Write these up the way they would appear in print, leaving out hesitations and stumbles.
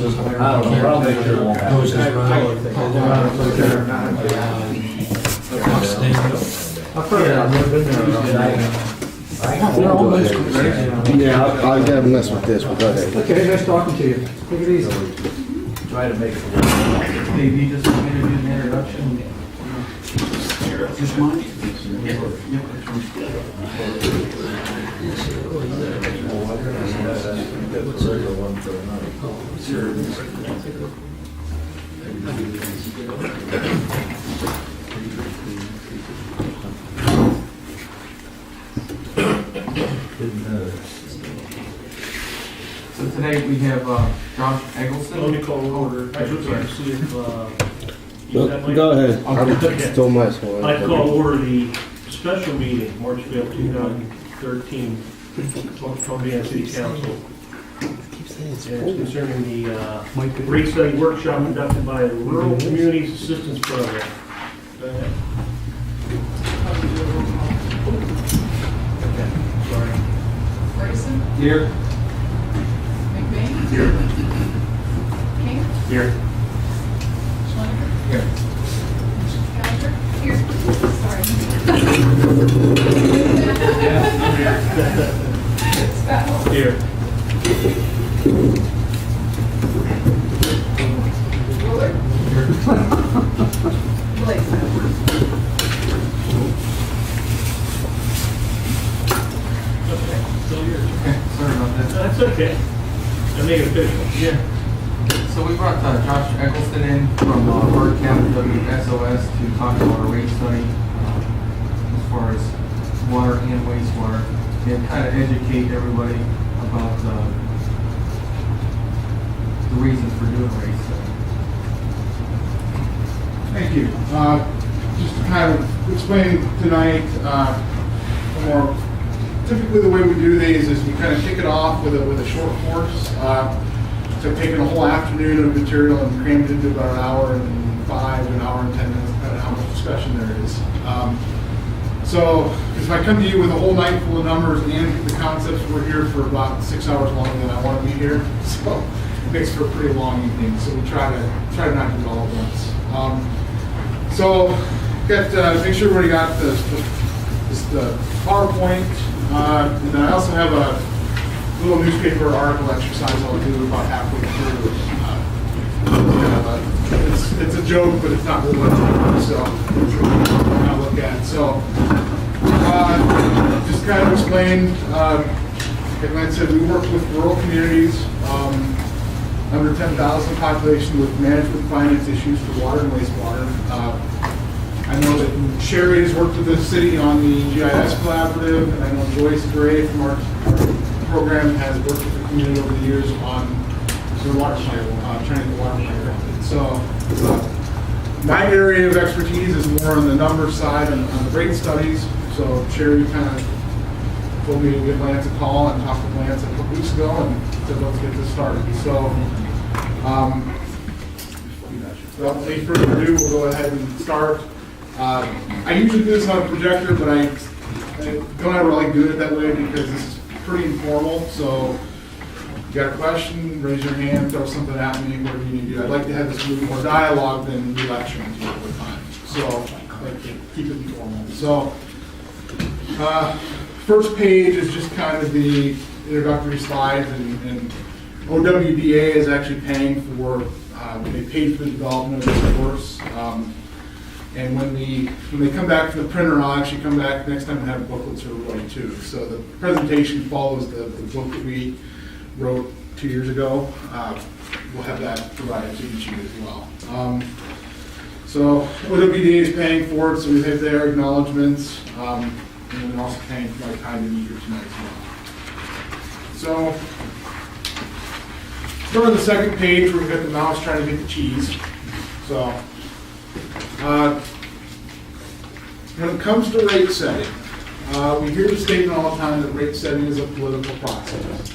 hoses. I don't know, I'll make sure it won't happen. Hoses run. I've heard it, I've never been there. They're almost. Yeah, I gotta mess with this, but go ahead. Okay, nice talking to you. Take it easy. Try to make it work. Dave, you just want me to do the introduction? Just mine? So today we have Josh Eggleston. Let me call order. I just want to see if, Go ahead. Okay. Still mess with I it. call order the special meeting, March 5th, 2013, Columbiana City Council. And it's concerning the rate study workshop conducted by the Rural Communities Assistance Program. Go ahead. Okay, sorry. Ferguson, Here. McBain, Here. King, Here. Schlenker, Here. Gallagher, here, sorry. Scott, Here. Wheeler. Blake. Okay, still yours. Okay, sorry about that. That's okay. I make it official. Yeah. So we brought Josh Eggleston in from Hart County WSOS to talk about a rate study as far as water and wastewater and kind of educate everybody about the reasons for doing a rate study. Thank you. Just to kind of explain tonight, more typically the way we do these is we kind of kick it off with a short course. So taking a whole afternoon of material and crammed it into about an hour and 5, an hour and 10 minutes, depending on how much discussion there is. So if I come to you with a whole night full of numbers and the concepts, we're here for about 6 hours longer than I want to be here. So it makes for a pretty long evening. So we try to not do it all at once. So make sure everybody got the PowerPoint, and then I also have a little newspaper article exercise I'll do about halfway through. It's a joke, but it's not really what it's so I'll look at. So just kind of explain. Like I said, we work with rural communities under 10,000 population with management finance issues for water and wastewater. I know that Sherry has worked with the city on the GIS collaborative, and I know Joyce Gray from our program has worked with the community over the years on the water plant, trying to get the water plant. So my area of expertise is more on the numbers side and on the rate studies. So Sherry kind of told me to give Lance a call and talk to Lance a couple weeks ago and said, let's get this started. So without any further ado, we'll go ahead and start. I usually do this on a projector, but I don't ever like doing it that way because this is pretty informal. So if you got a question, raise your hand, throw something at me, whatever you need to do. I'd like to have this a little more dialogue than lections all the time. So I like to keep it informal. So first page is just kind of the introductory slides, and OWDA is actually paying for, they paid for the development of this course. And when they come back from the printer, I'll actually come back next time and have booklets for everybody too. So the presentation follows the book that we wrote 2 years ago. We'll have that provided to each of you as well. So OWDA is paying for it, so we have their acknowledgments, and we're also paying for my time to meet here tonight as well. So start on the second page where we've got the mouse trying to get the cheese. So when it comes to rate setting, we hear the statement all the time that rate setting is a political process.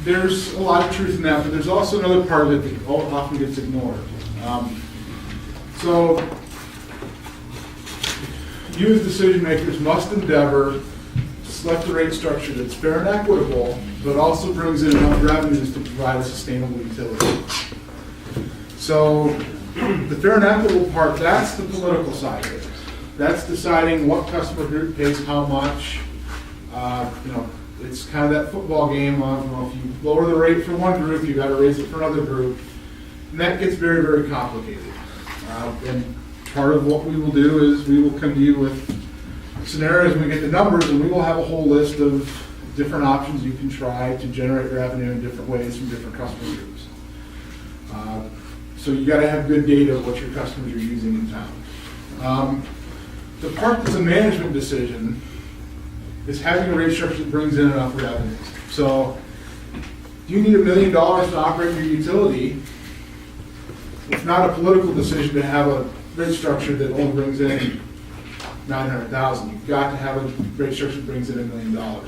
There's a lot of truth in that, but there's also another part of it that often gets ignored. So you as decision makers must endeavor to select a rate structure that's fair and equitable, but also brings in enough revenues to provide a sustainable utility. So the fair and equitable part, that's the political side of it. That's deciding what customer group pays how much. It's kind of that football game of, if you lower the rate for one group, you got to raise it for another group. And that gets very, very complicated. And part of what we will do is we will come to you with scenarios when we get the numbers, and we will have a whole list of different options you can try to generate revenue in different ways from different customer groups. So you got to have good data of what your customers are using in town. The part that's a management decision is having a rate structure that brings in enough revenues. So if you need $1 million to operate your utility, it's not a political decision to have a rate structure that only brings in $900,000. You've got to have a rate structure that brings in $1 million.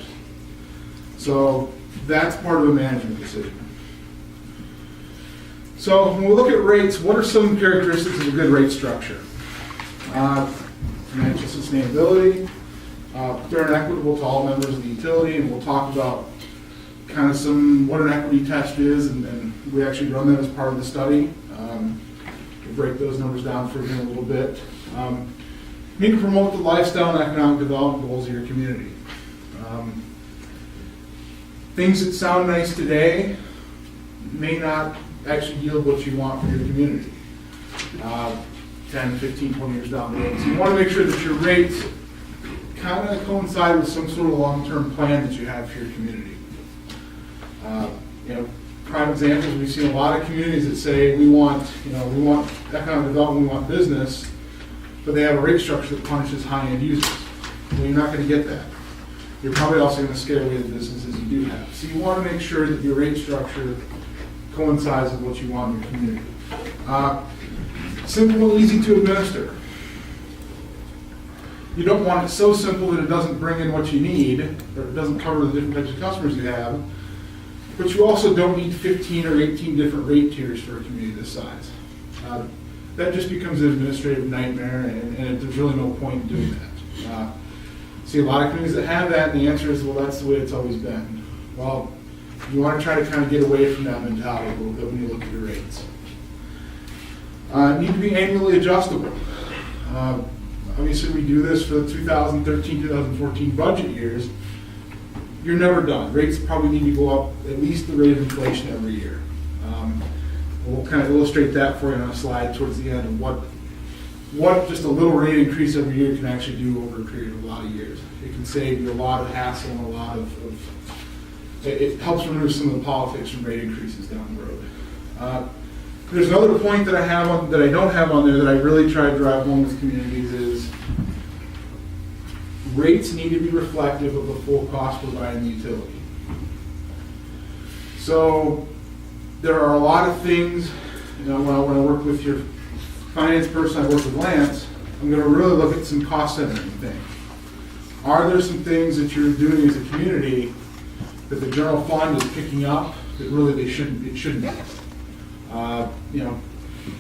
So that's part of a management decision. So when we look at rates, what are some characteristics of a good rate structure? Financial sustainability, fair and equitable to all members of the utility, and we'll talk about kind of what an equity test is, and we actually run that as part of the study. We'll break those numbers down for you in a little bit. You need to promote the lifestyle and economic development goals of your community. Things that sound nice today may not actually yield what you want for your community 10, 15, 20 years down the road. So you want to make sure that your rates kind of coincide with some sort of long-term plan that you have for your community. Prime examples, we've seen a lot of communities that say we want economic development, we want business, but they have a rate structure that punishes high-end users. Well, you're not going to get that. You're probably also going to scare away the businesses you do have. So you want to make sure that your rate structure coincides with what you want in your community. Simple and easy to administer. You don't want it so simple that it doesn't bring in what you need, or it doesn't cover the different types of customers you have, but you also don't need 15 or 18 different rate tiers for a community this size. That just becomes an administrative nightmare, and there's really no point in doing that. See a lot of communities that have that, and the answer is, well, that's the way it's always been. Well, you want to try to kind of get away from that mentality a little bit when you look at your rates. Need to be annually adjustable. Obviously, we do this for the 2013, 2014 budget years. You're never done. Rates probably need to go up at least the rate of inflation every year. We'll kind of illustrate that for you on a slide towards the end of what just a little rate increase every year can actually do over a period of a lot of years. It can save you a lot of hassle and a lot it helps remove some of the politics from rate increases down the road. There's another point that I don't have on there that I really try to drive home with communities is rates need to be reflective of the full cost providing the utility. So there are a lot of things, when I work with your finance person, I work with Lance, I'm going to really look at some cost centering things. Are there some things that you're doing as a community that the general fund is picking up that really it shouldn't be?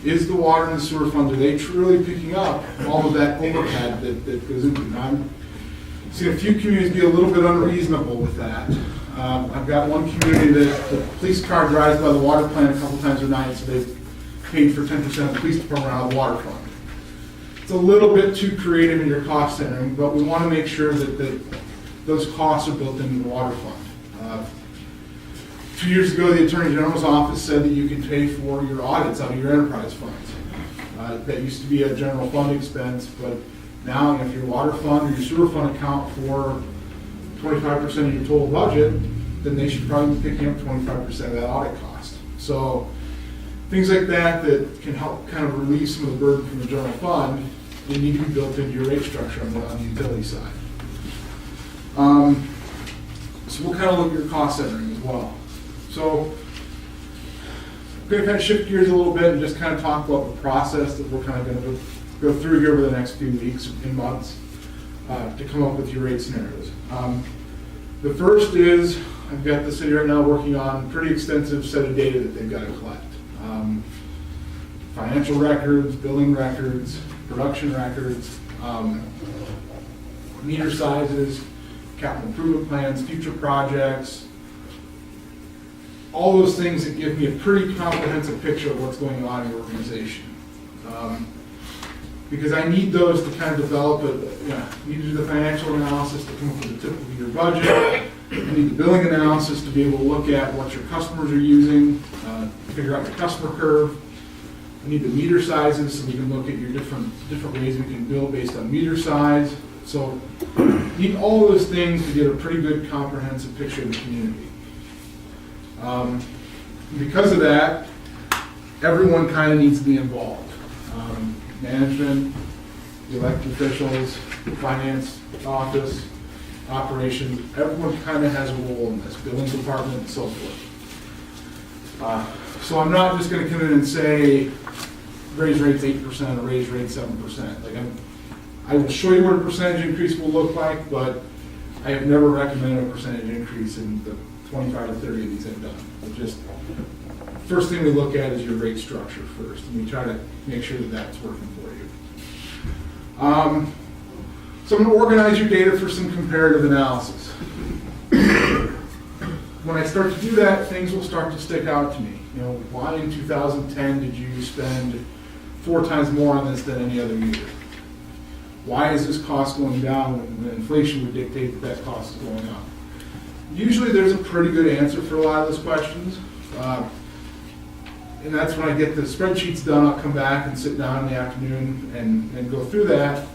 Is the water and the sewer funds, are they truly picking up all of that overhead that goes into it? I'm seeing a few communities be a little bit unreasonable with that. I've got one community that the police car drives by the water plant a couple times a night, so they've paid for 10% of the police department out of the water fund. It's a little bit too creative in your cost centering, but we want to make sure that those costs are built into the water fund. 2 years ago, the Attorney General's office said that you can pay for your audits out of your enterprise funds. That used to be a general fund expense, but now if your water fund or your sewer fund account for 25% of your total budget, then they should probably be picking up 25% of that audit cost. So things like that can help kind of release some of the burden from the general fund, they need to be built into your rate structure on the utility side. So we'll kind of look at your cost centering as well. So I'm going to kind of shift gears a little bit and just kind of talk about the process that we're kind of going to go through here over the next few weeks and months to come up with your rate scenarios. The first is, I've got the city right now working on a pretty extensive set of data that they've got to collect. Financial records, billing records, production records, meter sizes, capital improvement plans, future projects, all those things that give me a pretty comprehensive picture of what's going on in your organization. Because I need those to kind of develop need to do the financial analysis to come up with a typical year budget. I need the billing analysis to be able to look at what your customers are using, figure out your customer curve. I need the meter sizes so we can look at your different ways we can bill based on meter size. So need all those things to get a pretty good comprehensive picture of the community. Because of that, everyone kind of needs to be involved. Management, the elected officials, the finance office, operations, everyone kind of has a role in this, billing department and so forth. So I'm not just going to come in and say, raise rates 8% or raise rates 7%. Like I will show you what a percentage increase will look like, but I have never recommended a percentage increase in the 25 or 30 of these I've done. Just first thing we look at is your rate structure first, and we try to make sure that that's working for you. So I'm going to organize your data for some comparative analysis. When I start to do that, things will start to stick out to me. You know, why in 2010 did you spend 4 times more on this than any other year? Why is this cost going down when inflation would dictate that cost is going up? Usually there's a pretty good answer for a lot of those questions. And that's when I get the spreadsheets done, I'll come back and sit down in the afternoon and go through that.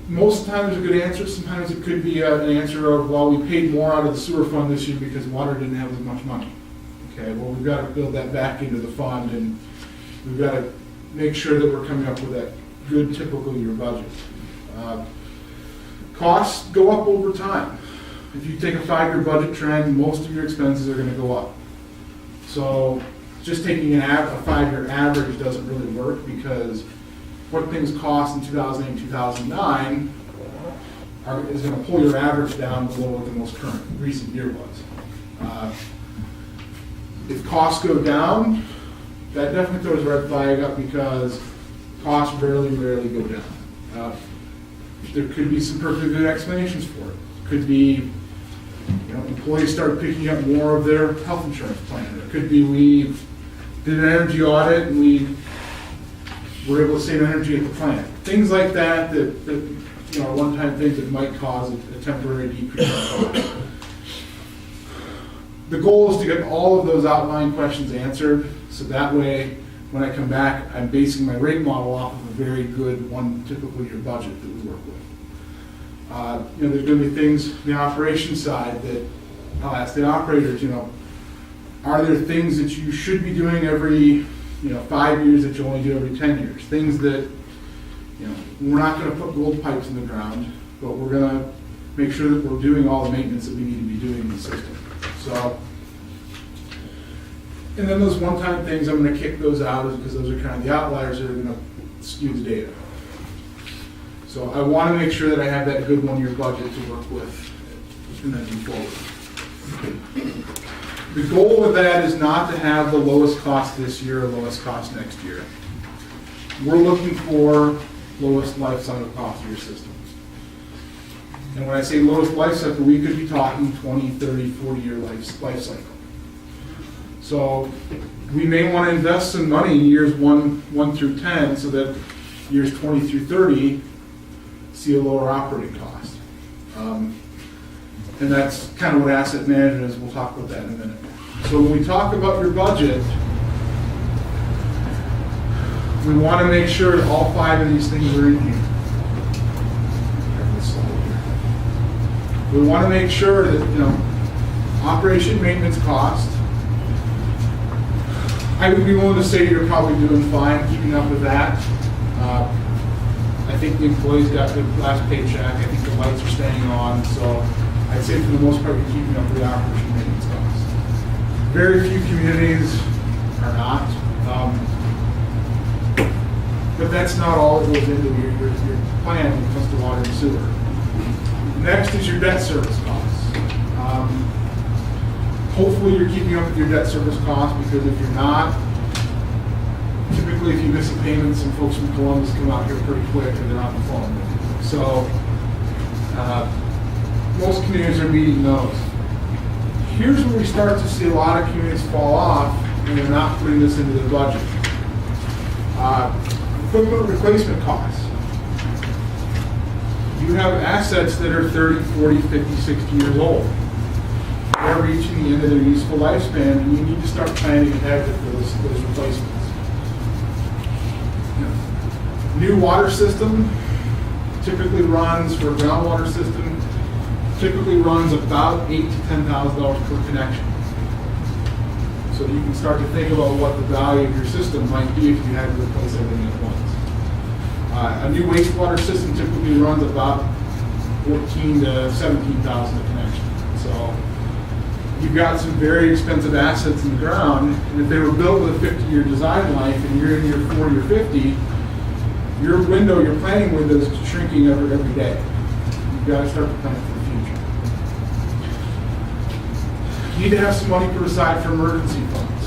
Most of the time there's a good answer. Sometimes it could be an answer of, well, we paid more out of the sewer fund this year because water didn't have as much money. Okay, well, we've got to build that back into the fund, and we've got to make sure that we're coming up with that good typical year budget. Costs go up over time. If you take a 5-year budget trend, most of your expenses are going to go up. So just taking a 5-year average doesn't really work, because what things cost in 2008 and 2009 is going to pull your average down below what the most current recent year was. If costs go down, that definitely throws a red flag up, because costs rarely go down. There could be some perfectly good explanations for it. Could be, employees start picking up more of their health insurance plan. It could be we did an energy audit and we were able to save energy at the plant. Things like that are one-time things that might cause a temporary decrease in cost. The goal is to get all of those outline questions answered, so that way when I come back, I'm basing my rate model off of a very good one typical year budget that we work with. There's going to be things on the operations side that I'll ask the operators, are there things that you should be doing every 5 years that you only do every 10 years? Things that, we're not going to put gold pipes in the ground, but we're going to make sure that we're doing all the maintenance that we need to be doing in the system. So, and then those one-time things, I'm going to kick those out because those are kind of the outliers that are going to skew the data. So I want to make sure that I have that good one-year budget to work with and then move forward. The goal with that is not to have the lowest cost this year or lowest cost next year. We're looking for lowest life cycle cost of your system. And when I say lowest life cycle, we could be talking 20, 30, 40-year life cycle. So we may want to invest some money in years 1 through 10 so that years 20 through 30 see a lower operating cost. And that's kind of what asset management is. We'll talk about that in a minute. So when we talk about your budget, we want to make sure that all 5 of these things are in here. We want to make sure that, operation maintenance cost, I would be willing to say you're probably doing fine keeping up with that. I think the employees got their last paycheck. I think the lights are staying on. So I'd say for the most part, you're keeping up with the operation maintenance costs. Very few communities are not. But that's not all that goes into your plan when it comes to water and sewer. Next is your debt service costs. Hopefully you're keeping up with your debt service costs, because if you're not, typically if you miss a payment, some folks from Columbus come out here pretty quick and they're on the phone with you. So most communities are meeting those. Here's where we start to see a lot of communities fall off and they're not putting this into their budget. Equipment replacement costs. You have assets that are 30, 40, 50, 60 years old. They're reaching the end of their useful lifespan, and you need to start planning ahead for those replacements. New water system typically runs, for a groundwater system, typically runs about $8,000 to $10,000 per connection. So you can start to think about what the value of your system might be if you had to replace everything at once. A new wastewater system typically runs about $14,000 to $17,000 a connection. So you've got some very expensive assets in the ground, and if they were built with a 50-year design life and you're in your 40 or 50, your planning window is shrinking every day. You've got to start to plan for the future. You need to have some money put aside for emergency funds.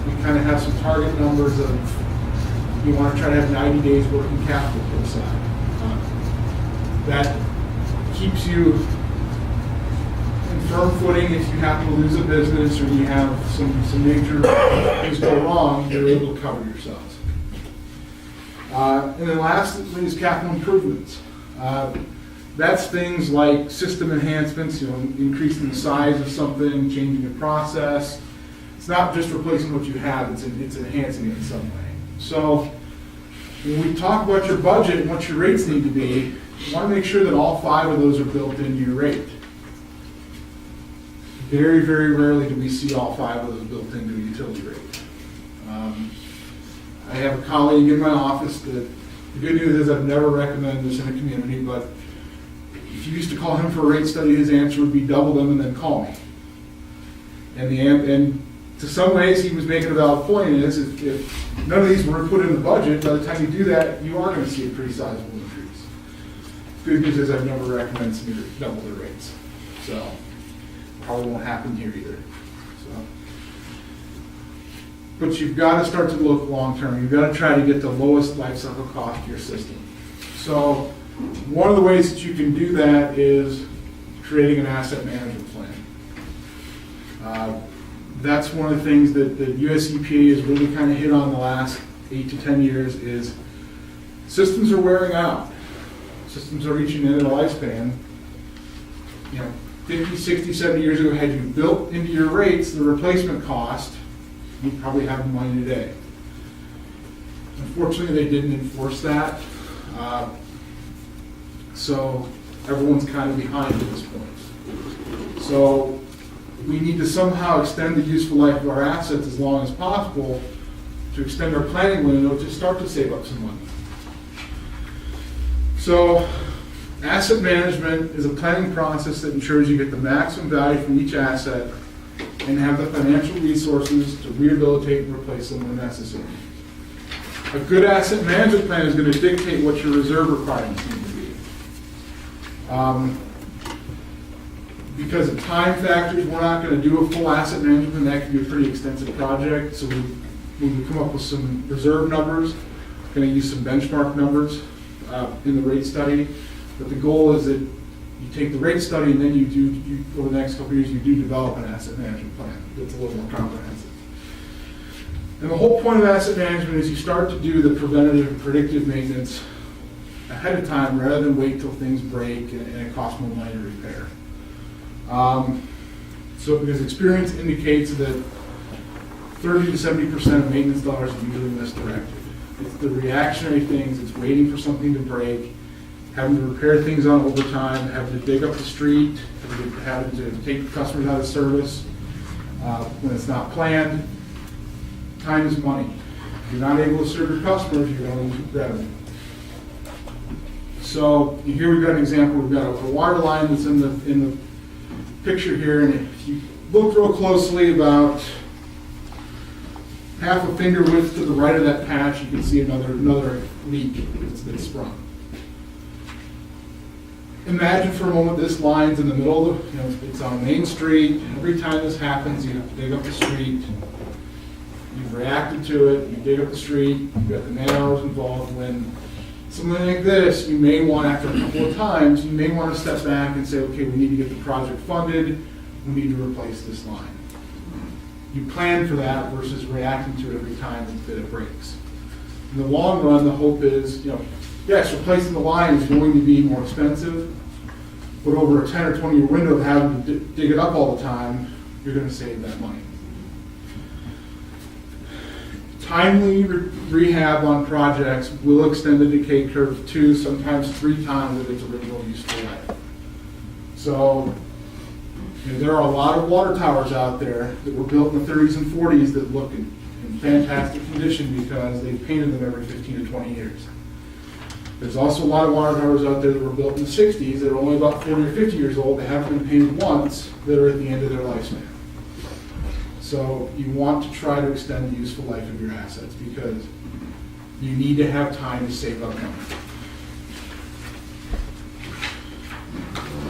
We kind of have some target numbers of, you want to try to have 90 days working capital put aside. That keeps you in firm footing if you happen to lose a business or you have some major things go wrong, you're able to cover yourselves. And then lastly is capital improvements. That's things like system enhancements, increasing the size of something, changing the process. It's not just replacing what you have, it's enhancing it in some way. So when we talk about your budget and what your rates need to be, you want to make sure that all 5 of those are built into your rate. Very, very rarely do we see all 5 of those built into a utility rate. I have a colleague in my office that, the good news is I've never recommended this in a community, but if you used to call him for a rate study, his answer would be double them and then call me. And to some ways he was making a valid point is if none of these were put in the budget, by the time you do that, you are going to see a pretty sizable increase. Good news is I've never recommended somebody to double their rates. So probably won't happen here either. But you've got to start to look long term. You've got to try to get the lowest life cycle cost to your system. So one of the ways that you can do that is creating an asset management plan. That's one of the things that the US EPA has really kind of hit on the last 8 to 10 years is systems are wearing out. Systems are reaching the end of the lifespan. 50, 60, 70 years ago, had you built into your rates the replacement cost, you'd probably have the money today. Unfortunately, they didn't enforce that. So everyone's kind of behind at this point. So we need to somehow extend the useful life of our assets as long as possible to extend our planning window to start to save up some money. So asset management is a planning process that ensures you get the maximum value from each asset and have the financial resources to rehabilitate and replace them when necessary. A good asset management plan is going to dictate what your reserve requirements need to be. Because of time factors, we're not going to do a full asset management. That can be a pretty extensive project. So we come up with some reserve numbers. We're going to use some benchmark numbers in the rate study. But the goal is that you take the rate study and then over the next couple of years, you do develop an asset management plan that's a little more comprehensive. And the whole point of asset management is you start to do the preventative and predictive maintenance ahead of time rather than wait till things break and it costs more money to repair. So because experience indicates that 30 to 70% of maintenance dollars are usually misdirected. It's the reactionary things, it's waiting for something to break, having to repair things on overtime, having to dig up the street, having to take customers out of service when it's not planned. Time is money. If you're not able to serve your customers, you're going to lose revenue. So here we've got an example. We've got a water line that's in the picture here, and if you look real closely, about half a finger width to the right of that patch, you can see another leak that's been sprung. Imagine for a moment this line's in the middle of it's on Main Street, and every time this happens, you have to dig up the street. You've reacted to it, you dig up the street, you've got the man hours involved. When Something like this, you may want, after a couple of times, you may want to step back and say, okay, we need to get the project funded, we need to replace this line. You plan for that versus reacting to it every time that it breaks. In the long run, the hope is, yes, replacing the line is going to be more expensive, but over a 10 or 20 year window of having to dig it up all the time, you're going to save that money. Timely rehab on projects will extend the decay curve 2, sometimes 3 times of its original useful life. So, there are a lot of water towers out there that were built in the 30s and 40s that look in fantastic condition because they painted them every 15 to 20 years. There's also a lot of water towers out there that were built in the 60s that are only about 40 or 50 years old, that haven't been painted once, that are at the end of their lifespan. So you want to try to extend the useful life of your assets because you need to have time to save up money.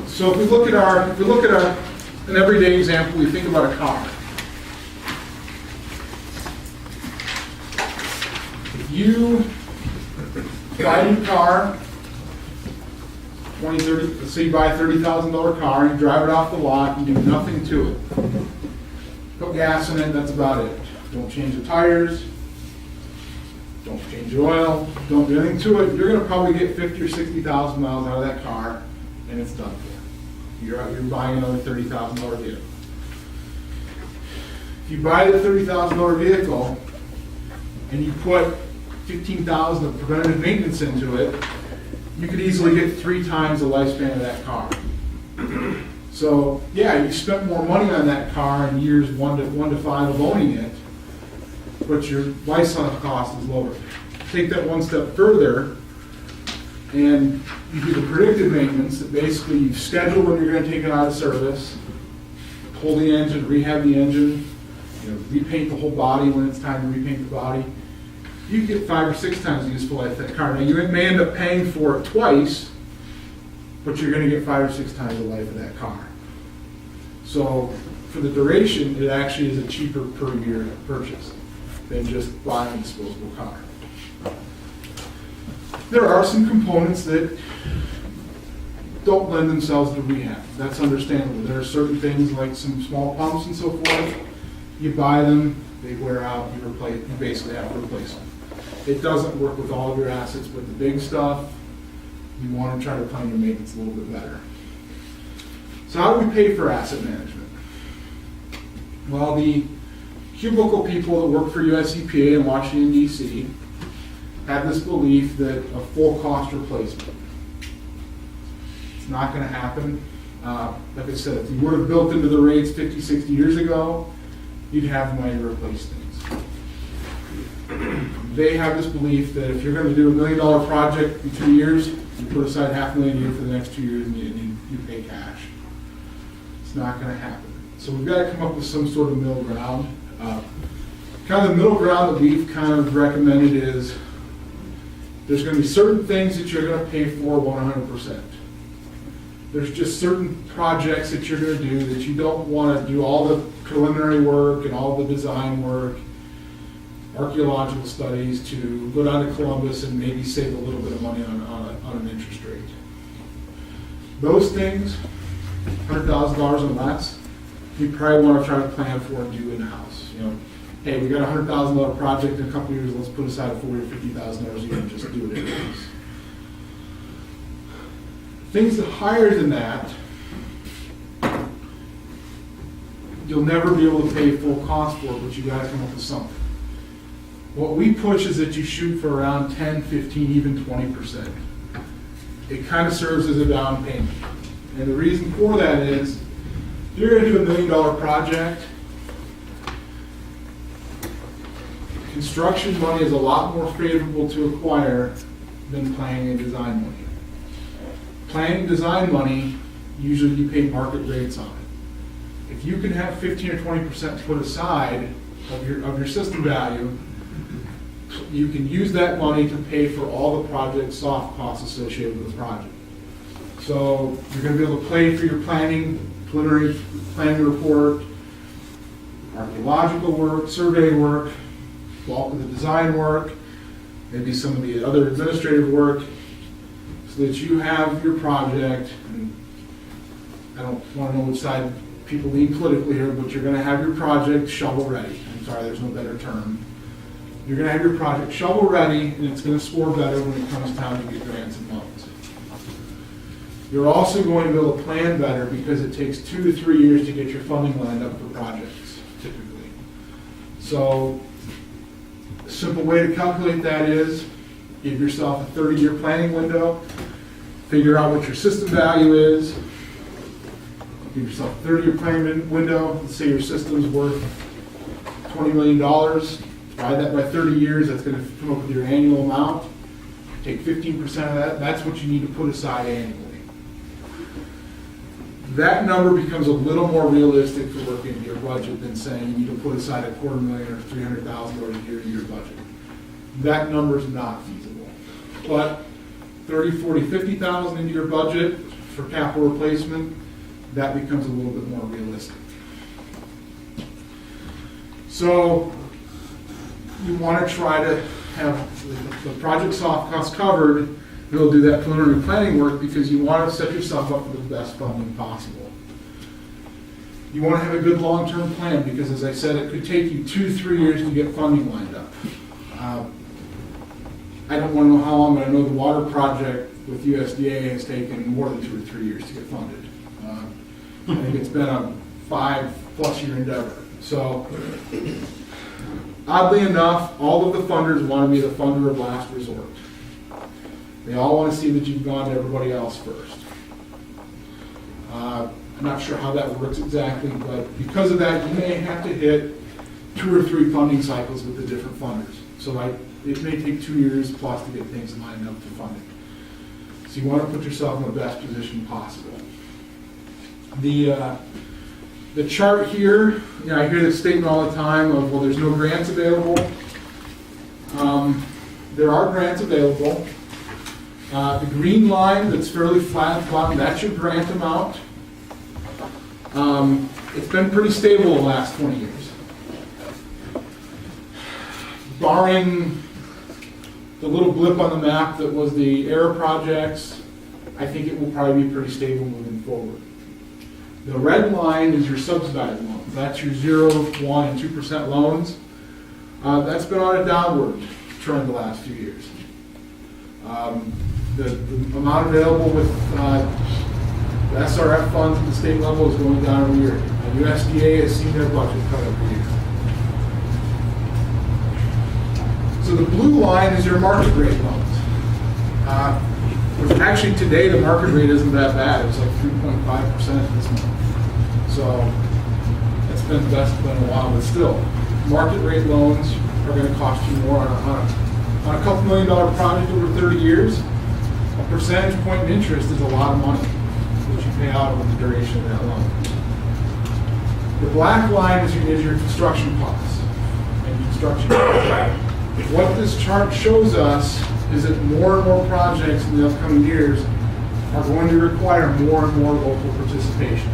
So if we look at an everyday example, we think about a car. If you buy a new car, 20, 30, let's say you buy a $30,000 car, you drive it off the lot, and do nothing to it. Put gas in it, that's about it. Don't change the tires, don't change the oil, don't do anything to it. You're going to probably get 50 or 60,000 miles out of that car, and it's done for. You're buying another $30,000 vehicle. If you buy the $30,000 vehicle and you put $15,000 of preventative maintenance into it, you could easily get 3 times the lifespan of that car. So, yeah, you spent more money on that car in years 1 to 5 of owning it, but your lifetime cost is lower. Take that one step further, and you do the predictive maintenance that basically you schedule when you're going to take it out of service, pull the engine, rehab the engine, repaint the whole body when it's time to repaint the body. You can get 5 or 6 times the useful life of that car. Now, you may end up paying for it twice, but you're going to get 5 or 6 times the life of that car. So for the duration, it actually is a cheaper per year purchase than just buying a disposable car. There are some components that don't lend themselves to rehab. That's understandable. There are certain things like some small pumps and so forth. You buy them, they wear out, you basically have to replace them. It doesn't work with all of your assets, but the big stuff, you want to try to plan your maintenance a little bit better. So how do we pay for asset management? Well, the cubicle people that work for US EPA in Washington, D.C. have this belief that a full cost replacement. It's not going to happen. Like I said, if you would have built into the rates 50, 60 years ago, you'd have money to replace things. They have this belief that if you're going to do $1 million project in 2 years, you put aside $500,000 a year for the next 2 years and you pay cash. It's not going to happen. So we've got to come up with some sort of middle ground. Kind of the middle ground that we've kind of recommended is there's going to be certain things that you're going to pay for 100%. There's just certain projects that you're going to do that you don't want to do all the preliminary work and all the design work, archaeological studies, to go down to Columbus and maybe save a little bit of money on an interest rate. Those things, $100,000 and less, you probably want to try to plan for and do in-house. Hey, we got a $100,000 project in a couple years, let's put aside $40,000 or $50,000 a year and just do it in-house. Things that higher than that, you'll never be able to pay full cost for, but you got to come up with something. What we push is that you shoot for around 10, 15, even 20%. It kind of serves as a down payment. And the reason for that is, if you're going to do $1 million project, construction money is a lot more favorable to acquire than planning and design money. Planning and design money, usually you pay market rates on it. If you can have 15 or 20% put aside of your system value, you can use that money to pay for all the project soft costs associated with the project. So you're going to be able to pay for your preliminary planning report, archaeological work, survey work, bulk of the design work, maybe some of the other administrative work, so that you have your project, and I don't want to know which side people lean politically here, but you're going to have your project shovel ready. I'm sorry, there's no better term. You're going to have your project shovel ready, and it's going to score better when it comes time to get grants and loans. You're also going to be able to plan better because it takes 2 to 3 years to get your funding lined up for projects, typically. So, a simple way to calculate that is give yourself a 30-year planning window, figure out what your system value is, give yourself a 30-year planning window, let's say your system's worth $20 million, divide that by 30 years, that's going to come up with your annual amount. Take 15% of that, that's what you need to put aside annually. That number becomes a little more realistic to work into your budget than saying you need to put aside $250,000 or $300,000 a year in your budget. That number is not feasible. But 30, 40, 50,000 into your budget for capital replacement, that becomes a little bit more realistic. So you want to try to have the project soft costs covered. You'll do that preliminary planning work because you want to set yourself up for the best funding possible. You want to have a good long-term plan because, as I said, it could take you 2 to 3 years to get funding lined up. I don't want to know how long, but I know the water project with USDA has taken more than 2 or 3 years to get funded. I think it's been a 5+ year endeavor. So, oddly enough, all of the funders want to be the funder of last resort. They all want to see that you've gone to everybody else first. I'm not sure how that works exactly, but because of that, you may have to hit 2 or 3 funding cycles with the different funders. So it may take 2 years plus to get things lined up for funding. So you want to put yourself in the best position possible. The chart here, I hear this statement all the time of, well, there's no grants available. There are grants available. The green line that's fairly flat at the bottom, that's your grant amount. It's been pretty stable the last 20 years. Barring the little blip on the map that was the error projects, I think it will probably be pretty stable moving forward. The red line is your subsidized loans. That's your 0, 1, and 2% loans. That's been on a downward trend the last few years. The amount available with the SRF funds at the state level is going down every year. And USDA has seen their budget cut every year. So the blue line is your market rate loans. Which actually today the market rate isn't that bad. It's like 3.5% this month. So it's been the best in a while, but still, market rate loans are going to cost you more on a couple $1 million project over 30 years. A percentage point in interest is a lot of money that you pay out over the duration of that loan. The black line is your construction costs and construction costs. What this chart shows us is that more and more projects in the upcoming years are going to require more and more local participation.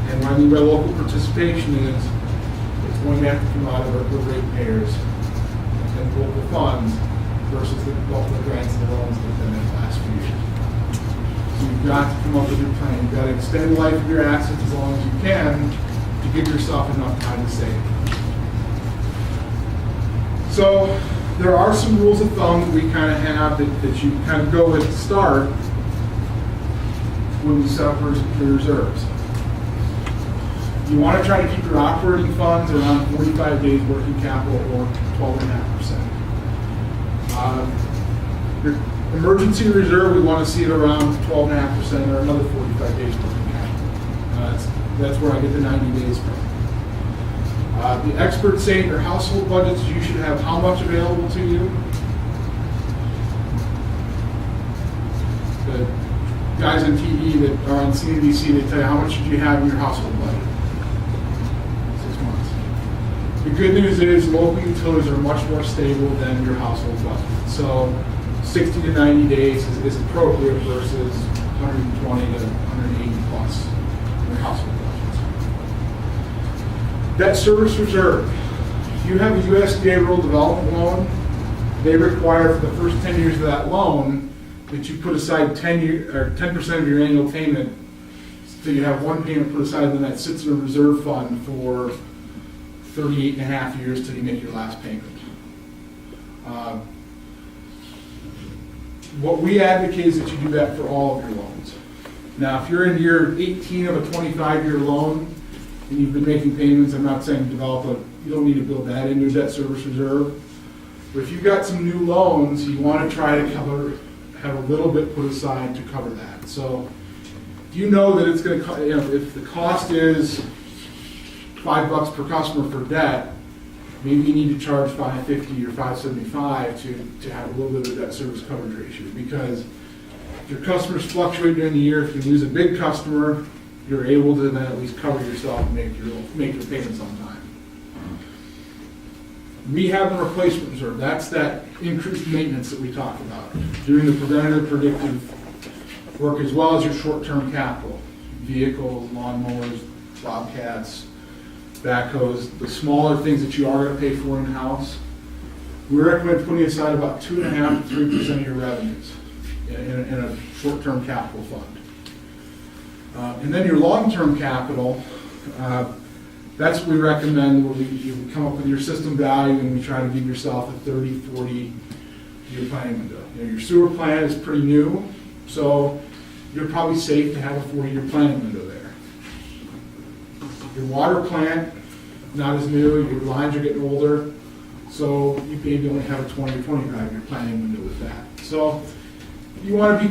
And what I mean by local participation is it's going to have to come out of the ratepayers and local funds versus the local grants and loans that have been in the last few years. So you've got to come up with your plan. You've got to extend the life of your assets as long as you can to give yourself enough time to save. So there are some rules of thumb that we kind of have that you kind of go with to start when you set up your reserves. You want to try to keep your operating funds around 45 days working capital or 12.5%. Your emergency reserve, we want to see it around 12.5% or another 45 days working capital. That's where I get the 90 days from. The experts say in your household budgets, you should have how much available to you? The guys on TV that are on CNBC, they tell you how much should you have in your household budget? 6 months. The good news is local utilities are much more stable than your household budget. So 60 to 90 days is appropriate versus 120 to 180 plus in your household budget. Debt service reserve. If you have a USDA rural development loan, they require for the first 10 years of that loan that you put aside 10% of your annual payment. So you have one payment put aside, and then that sits in a reserve fund for 38 and a half years till you make your last payment. What we advocate is that you do that for all of your loans. Now, if you're in year 18 of a 25-year loan and you've been making payments, I'm not saying you don't need to build that into your debt service reserve. But if you've got some new loans, you want to try to have a little bit put aside to cover that. So if you know that it's going to, if the cost is $5 per customer for debt, maybe you need to charge $550 or $575 to have a little bit of debt service coverage ratio. Because if your customers fluctuate during the year, if you lose a big customer, you're able to then at least cover yourself and make your payments on time. Rehab and replacement reserve, that's that increased maintenance that we talked about. Doing the preventative, predictive work as well as your short-term capital. Vehicles, lawnmowers, bobcats, backhoes, the smaller things that you are going to pay for in-house. We recommend putting aside about 2.5% to 3% of your revenues in a short-term capital fund. And then your long-term capital, that's what we recommend, where you come up with your system value and we try to give yourself a 30, 40-year planning window. Your sewer plant is pretty new, so you're probably safe to have a 40-year planning window there. Your water plant, not as new, your lines are getting older, so you maybe only have a 20 or 25-year planning window with that. So you want to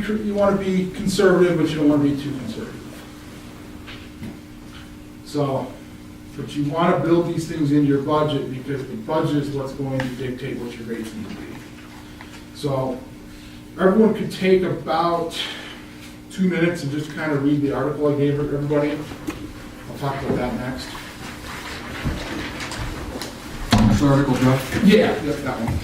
be conservative, but you don't want to be too conservative. So, but you want to build these things into your budget because the budget is what's going to dictate what your rates need to be. So everyone could take about 2 minutes and just kind of read the article I gave everybody. I'll talk about that next. This article, Jeff? Yeah, that one.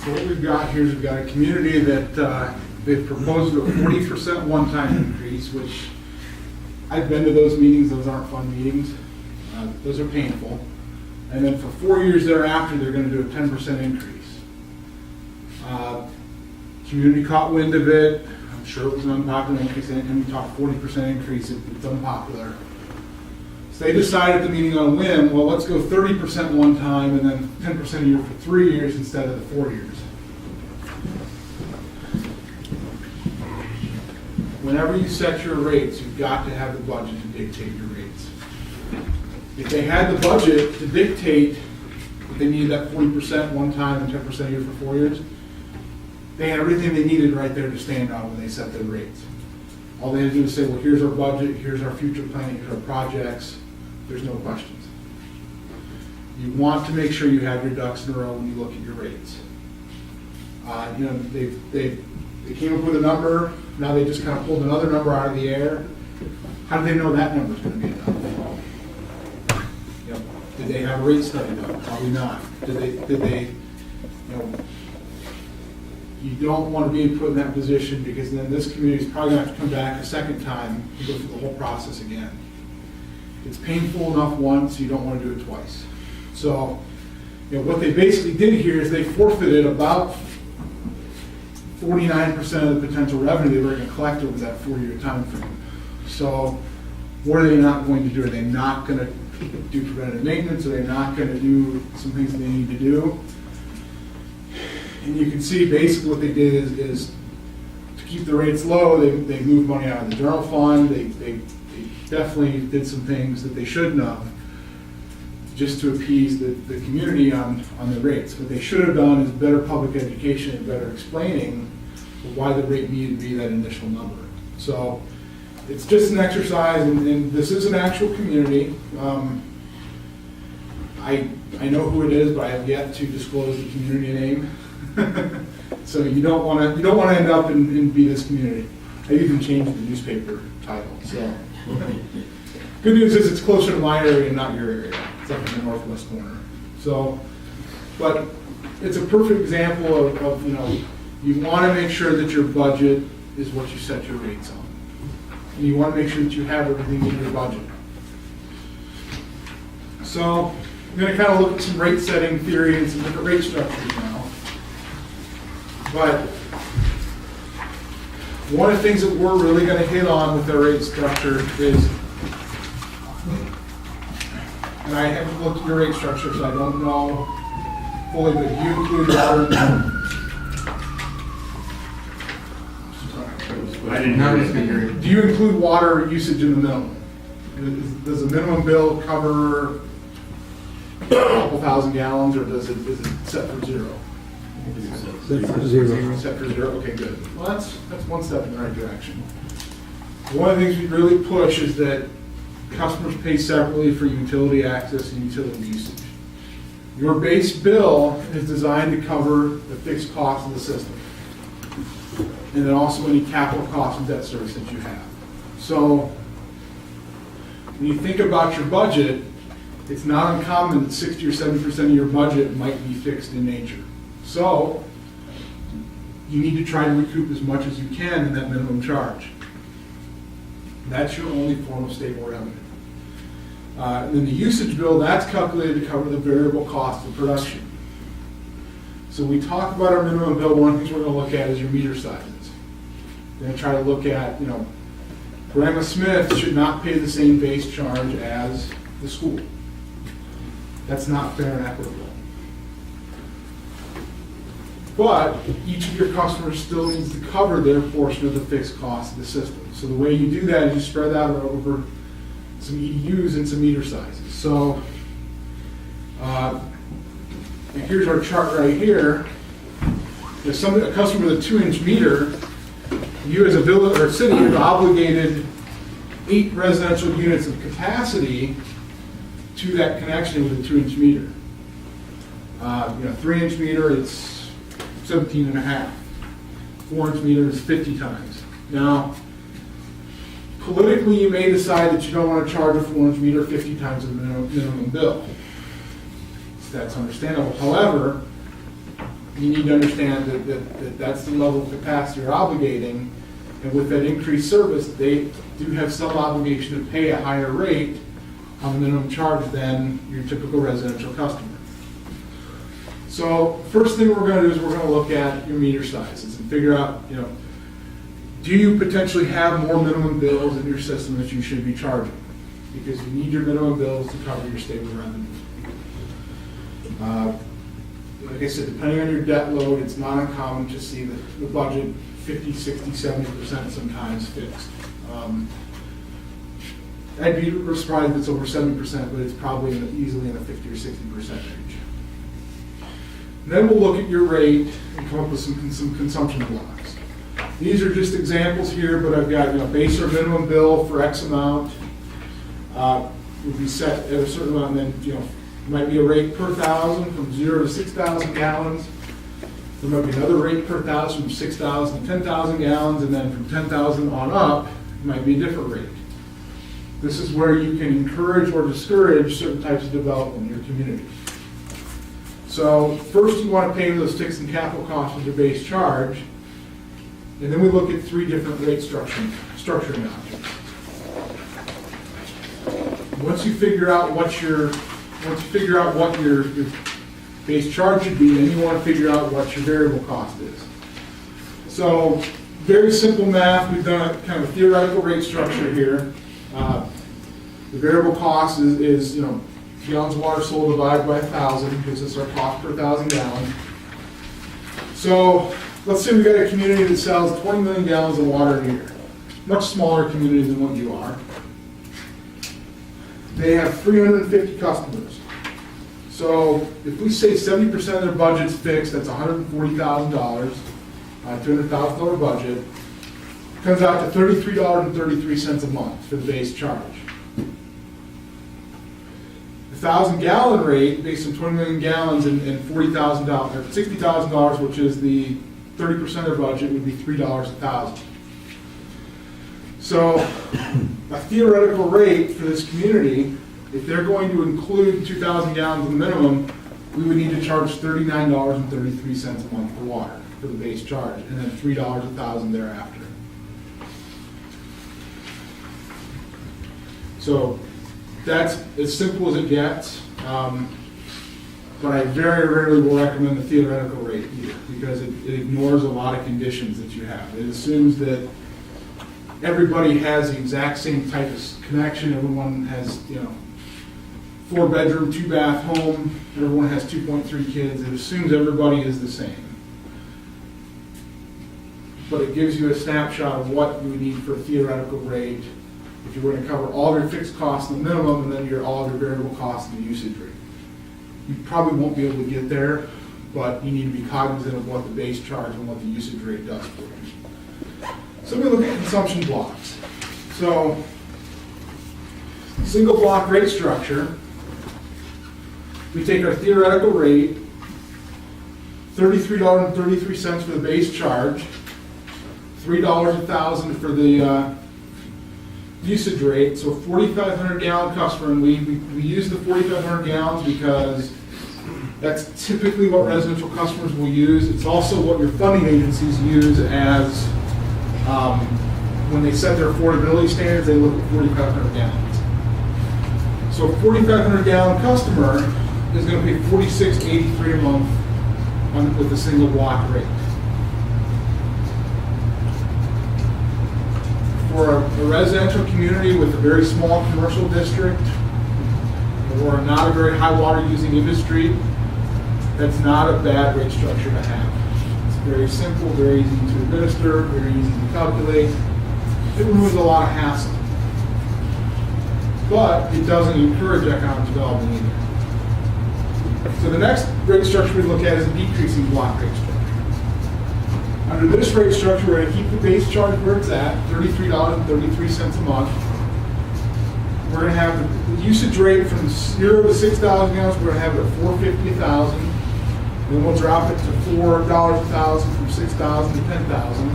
So what we've got here is we've got a community that they've proposed a 40% one-time increase, which I've been to those meetings. Those aren't fun meetings. Those are painful. And then for 4 years thereafter, they're going to do a 10% increase. Community caught wind of it. I'm sure it was an unpopular increase. Anytime you talk 40% increase, it's unpopular. So they decided at the meeting on a whim, well, let's go 30% one time and then 10% a year for 3 years instead of the 4 years. Whenever you set your rates, you've got to have the budget to dictate your rates. If they had the budget to dictate that they needed that 40% one time and 10% a year for 4 years, they had everything they needed right there to stand on when they set their rates. All they had to do is say, well, here's our budget, here's our future planning, here's our projects. There's no questions. You want to make sure you have your ducks in a row when you look at your rates. They came up with a number, now they just kind of pulled another number out of the air. How do they know that number's going to be enough? Did they have a rate study done? Probably not. Did they you know, you don't want to be put in that position, because then this community is probably going to have to come back a second time and go through the whole process again. It's painful enough once, you don't want to do it twice. So, you know, what they basically did here is they forfeited about 49% of the potential revenue they were going to collect over that 4-year time frame. So, what are they not going to do? Are they not going to do preventative maintenance? Are they not going to do some things they need to do? And you can see basically what they did is to keep the rates low, they moved money out of the general fund. They definitely did some things that they shouldn't have, just to appease the community on the rates. What they should have done is better public education and better explaining why the rate needed to be that initial number. So it's just an exercise, and this is an actual community. I know who it is, but I have yet to disclose the community name. So you don't want to end up and be this community. I even changed the newspaper title. So good news is it's closer to my area and not your area. It's up in the northwest corner. So, but it's a perfect example of you know, you want to make sure that your budget is what you set your rates on, and you want to make sure that you have everything in your budget. So I'm going to kind of look at some rate setting theory and some different rate structures now. But one of the things that we're really going to hit on with our rate structure is, and I haven't looked at your rate structure, so I don't know fully, but you include water. I didn't know. Do you include water usage in the minimum? Does the minimum bill cover a couple thousand gallons, or is it set for zero? Zero. Set for zero, okay, good. Well, that's one step in the right direction. One of the things we really push is that customers pay separately for utility access and utility usage. Your base bill is designed to cover the fixed cost of the system, and then also any capital costs and debt service that you have. So when you think about your budget, it's not uncommon that 60 or 70% of your budget might be fixed in nature. So you need to try to recoup as much as you can in that minimum charge. That's your only form of stable revenue. And then the usage bill, that's calculated to cover the variable cost of production. So we talk about our minimum bill. One of the things we're going to look at is your meter sizes. We're going to try to look at, you know, Grandma Smith should not pay the same base charge as the school. That's not fair and equitable. But each of your customers still needs to cover their portion of the fixed cost of the system. So the way you do that is you spread that over some EDUs and some meter sizes. So and here's our chart right here. If a customer with a 2-inch meter, you as a village or city have obligated 8 residential units of capacity to that connection with a 2-inch meter. 3-inch meter, it's 17.5. 4-inch meter is 50 times. Now, politically, you may decide that you don't want to charge a 4-inch meter 50 times the minimum bill. That's understandable. However, you need to understand that that's the level of capacity you're obligating, and with that increased service, they do have some obligation to pay a higher rate on the minimum charge than your typical residential customer. So first thing we're going to do is we're going to look at your meter sizes and figure out, you know, do you potentially have more minimum bills in your system that you should be charging? Because you need your minimum bills to cover your stable revenue. Like I said, depending on your debt load, it's not uncommon to see the budget 50, 60, 70% sometimes fixed. I'd be surprised if it's over 70%, but it's probably easily in the 50 or 60% range. Then we'll look at your rate and come up with some consumption blocks. These are just examples here, but I've got base or minimum bill for X amount would be set at a certain amount, and then might be a rate per thousand from 0 to 6,000 gallons. There might be another rate per thousand from 6,000 to 10,000 gallons, and then from 10,000 on up, it might be a different rate. This is where you can encourage or discourage certain types of development in your community. So first you want to pay those fixed and capital costs with your base charge, and then we look at three different rate structuring options. Once you figure out what your base charge should be, then you want to figure out what your variable cost is. So very simple math. We've done a kind of a theoretical rate structure here. The variable cost is gallons of water sold divided by 1,000, gives us our cost per 1,000 gallons. So let's say we've got a community that sells 20 million gallons of water a year. Much smaller community than what you are. They have 350 customers. So if we say 70% of their budget's fixed, that's $140,000, $200,000 budget, comes out to $33.33 a month for the base charge. The 1,000-gallon rate, based on 20 million gallons and $40,000 or $60,000, which is the 30% of their budget, would be $3 a thousand. So a theoretical rate for this community, if they're going to include 2,000 gallons as a minimum, we would need to charge $39.33 a month for water for the base charge, and then $3 a thousand thereafter. So that's as simple as it gets, but I very rarely will recommend the theoretical rate here because it ignores a lot of conditions that you have. It assumes that everybody has the exact same type of connection. Everyone has, 4-bedroom, 2-bath home. Everyone has 2.3 kids. It assumes everybody is the same. But it gives you a snapshot of what you would need for a theoretical rate if you were to cover all of your fixed costs in the minimum and then all of your variable costs in the usage rate. You probably won't be able to get there, but you need to be cognizant of what the base charge and what the usage rate does for you. So we look at consumption blocks. So single block rate structure, we take our theoretical rate, $33.33 for the base charge, $3 a thousand for the usage rate, so 4,500 gallon customer, and we use the 4,500 gallons because that's typically what residential customers will use. It's also what your funding agencies use as when they set their affordability standards, they look at 4,500 gallons. So a 4,500 gallon customer is going to pay $46.83 a month with a single block rate. For a residential community with a very small commercial district or not a very high water using industry, that's not a bad rate structure to have. It's very simple, very easy to administer, very easy to calculate. It removes a lot of hassle. But it doesn't encourage economic development either. So the next rate structure we look at is a decreasing block rate structure. Under this rate structure, we're going to keep the base charge where it's at, $33.33 a month. We're going to have the usage rate from 0 to 6,000 gallons, we're going to have it at $4.50 a thousand. Then we'll drop it to $4 a thousand from 6,000 to 10,000.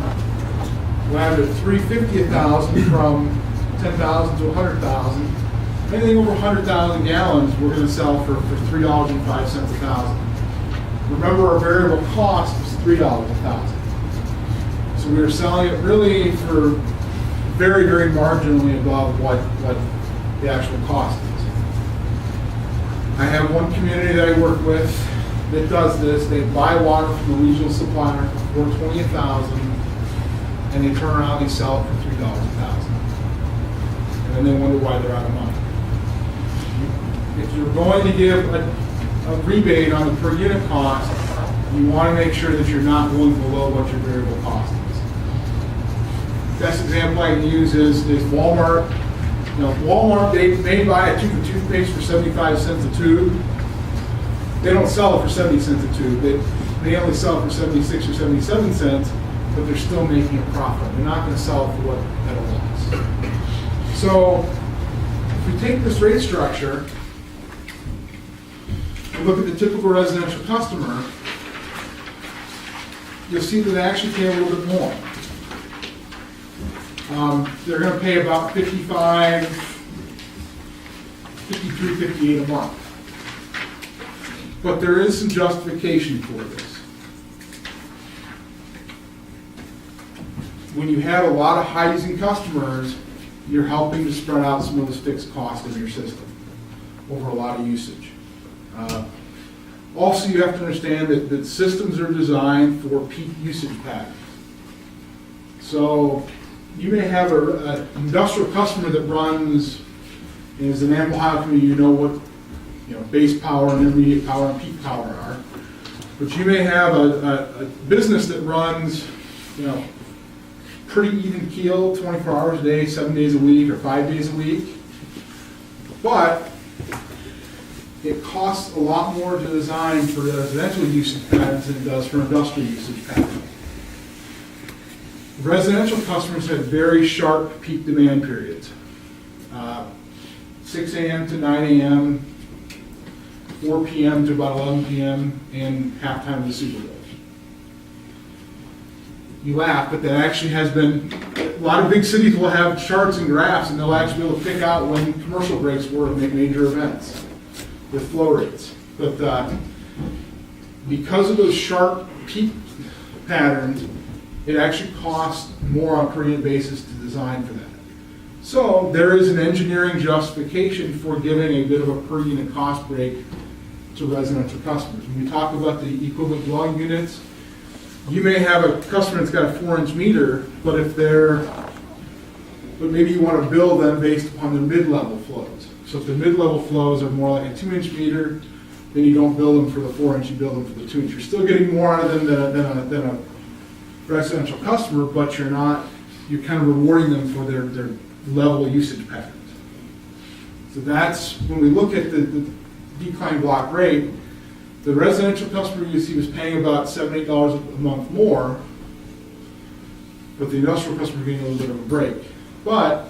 We'll have it at $3.50 a thousand from 10,000 to 100,000. Anything over 100,000 gallons, we're going to sell for $3.05 a thousand. Remember, our variable cost is $3 a thousand. So we were selling it really for very, very marginally above what the actual cost is. I have one community that I work with that does this. They buy water from a regional supplier for $4.20 a thousand, and they turn around and sell it for $3 a thousand. And then they wonder why they're out of money. If you're going to give a rebate on the per unit cost, you want to make sure that you're not going below what your variable cost is. Best example I can use is Walmart. Walmart, they buy a tube of toothpaste for 75 cents a tube. They don't sell it for 70 cents a tube. They only sell it for 76 or 77 cents, but they're still making a profit. They're not going to sell it for what at a loss. So if we take this rate structure and look at the typical residential customer, you'll see that they actually pay a little bit more. They're going to pay about $55, $53, $58 a month. But there is some justification for this. When you have a lot of high-using customers, you're helping to spread out some of those fixed costs in your system over a lot of usage. Also, you have to understand that systems are designed for peak usage patterns. So you may have an industrial customer that runs, as an Ohio community, you know what base power and intermediate power and peak power are. But you may have a business that runs pretty even keel, 24 hours a day, 7 days a week, or 5 days a week. But it costs a lot more to design for residential usage patterns than it does for industrial usage patterns. Residential customers have very sharp peak demand periods. 6 a.m. to 9 a.m., 4 p.m. to about 11 p.m., and halftime of the Super Bowl. You laugh, but that actually has been, a lot of big cities will have charts and graphs, and they'll actually be able to pick out when commercial breaks were and make major events with flow rates. But because of those sharp peak patterns, it actually costs more on a per unit basis to design for that. So there is an engineering justification for giving a bit of a per unit cost break to residential customers. When we talk about the equivalent dwelling units, you may have a customer that's got a 4-inch meter, but maybe you want to bill them based upon their mid-level flows. So if the mid-level flows are more like a 2-inch meter, then you don't bill them for the 4-inch, you bill them for the 2-inch. You're still getting more out of them than a residential customer, but you're kind of rewarding them for their level usage patterns. So that's, when we look at the decline block rate, the residential customer you see was paying about $7, $8 a month more, but the industrial customer is getting a little bit of a break. But